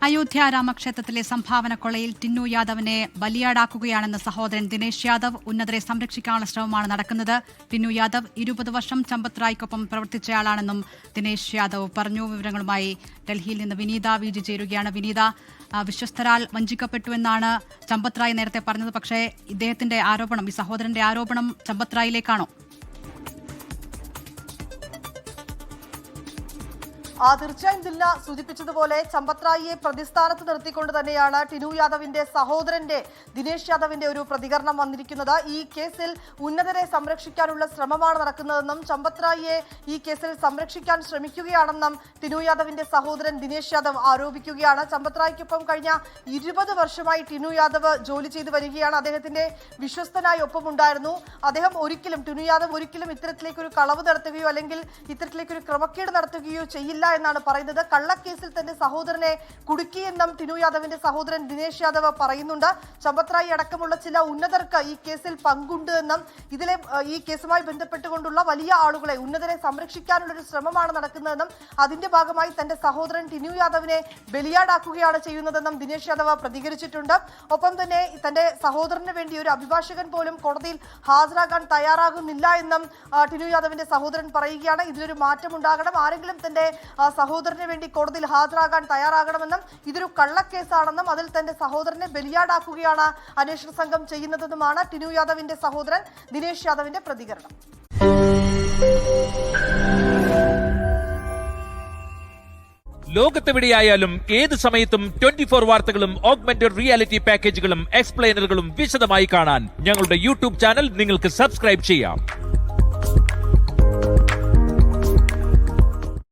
അയോധ്യ രാമക്ഷേത്രത്തിലെ സംഭാവന കൊള്ളയിൽ ടിന്നു യാദവിനെ ബലിയാടാക്കുകയാണെന്ന് സഹോദരൻ ദിനേശ് യാദവ്. ഉന്നതരെ സംരക്ഷിക്കാനുള്ള ശ്രമമാണ് നടക്കുന്നത്. ടിന്നു യാദവ് 20 വർഷം ചമ്പത് റായ്ക്കൊപ്പം പ്രവർത്തിച്ചയാളാണെന്നും ദിനേശ് യാദവ് പറഞ്ഞു. വിവരങ്ങളുമായി ഡൽഹിയിൽ നിന്ന് വിനീത വിജി ചേരുകയാണ്. വിനീത, വിശ്വസ്തരാൽ വഞ്ചിക്കപ്പെട്ടുവെന്നാണ് ചമ്പത് റായ് നേരത്തെ പറഞ്ഞത്. പക്ഷേ ഇദ്ദേഹത്തിന്റെ ആരോപണം, ഈ സഹോദരന്റെ ആരോപണം ചമ്പത് റായിലേക്കാണോ? തീർച്ചയായും ദില്ല സൂചിപ്പിച്ചതുപോലെ ചമ്പത് റായിയെ പ്രതിസ്ഥാനത്ത് നിർത്തിക്കൊണ്ട് തന്നെയാണ് ടിനു യാദവിന്റെ സഹോദരന്റെ ദിനേശ് യാദവിന്റെ ഒരു പ്രതികരണം വന്നിരിക്കുന്നത്. ഈ കേസിൽ ഉന്നതരെ സംരക്ഷിക്കാനുള്ള ശ്രമമാണ് നടക്കുന്നതെന്നും ചമ്പത് റായിയെ ഈ കേസിൽ സംരക്ഷിക്കാൻ ശ്രമിക്കുകയാണെന്നും ടിനു യാദവിന്റെ സഹോദരൻ ദിനേശ് യാദവ് ആരോപിക്കുകയാണ്. ചമ്പത് റായിക്കൊപ്പം കഴിഞ്ഞ 20 വർഷമായി ടിനു യാദവ് ജോലി ചെയ്തു വരികയാണ്. അദ്ദേഹത്തിന്റെ വിശ്വസ്തനായി ഒപ്പമുണ്ടായിരുന്നു. അദ്ദേഹം ടിനു യാദവ് ഒരിക്കലും ഇത്തരത്തിലേക്കൊരു കളവ് നടത്തുകയോ അല്ലെങ്കിൽ ഇത്തരത്തിലേക്കൊരു ക്രമക്കേട് നടത്തുകയോ ചെയ്യില്ല എന്നാണ് പറയുന്നത്. കള്ളക്കേസിൽ തന്റെ സഹോദരനെ കുടുക്കിയെന്നും ടിനു യാദവിന്റെ സഹോദരൻ ദിനേശ് യാദവ് പറയുന്നുണ്ട്. ചമ്പത് റായി അടക്കമുള്ള ചില ഉന്നതർക്ക് ഈ കേസിൽ പങ്കുണ്ട് എന്നും ഈ കേസുമായി ബന്ധപ്പെട്ടുകൊണ്ടുള്ള വലിയ ആളുകളെ ഉന്നതരെ സംരക്ഷിക്കാനുള്ള ഒരു ശ്രമമാണ് നടക്കുന്നതെന്നും അതിന്റെ ഭാഗമായി തന്റെ സഹോദരൻ ടിനു യാദവിനെ ബലിയാടാക്കുകയാണ് ചെയ്യുന്നതെന്നും ദിനേശ് യാദവ് പ്രതികരിച്ചിട്ടുണ്ട്. ഒപ്പം തന്നെ തന്റെ സഹോദരന് വേണ്ടി ഒരു അഭിഭാഷകൻ പോലും കോടതിയിൽ ഹാജരാകാൻ തയ്യാറാകുന്നില്ല എന്നും ടിനു യാദവിന്റെ സഹോദരൻ പറയുകയാണ്. ഇതിലൊരു മാറ്റം ഉണ്ടാകണം. ആരെങ്കിലും തന്റെ സഹോദരന് വേണ്ടി കോടതിയിൽ ഹാജരാകാൻ തയ്യാറാകണമെന്നും ഇതൊരു കള്ളക്കേസാണെന്നും അതിൽ തന്റെ സഹോദരനെ ബലിയാടാക്കുകയാണ് അന്വേഷണ സംഘം ചെയ്യുന്നതെന്നുമാണ് ടിനു യാദവിന്റെ സഹോദരൻ ദിനേശ് യാദവിന്റെ പ്രതികരണം. ലോകത്തെവിടെയായാലും ഏത് സമയത്തും 24 വാർത്തകളും ഓഗ്മെന്റഡ് റിയാലിറ്റി പാക്കേജുകളും എക്സ്പ്ലെയിനറുകളും വിശദമായി കാണാൻ ഞങ്ങളുടെ യൂട്യൂബ് ചാനൽ നിങ്ങൾക്ക് സബ്സ്ക്രൈബ് ചെയ്യാം.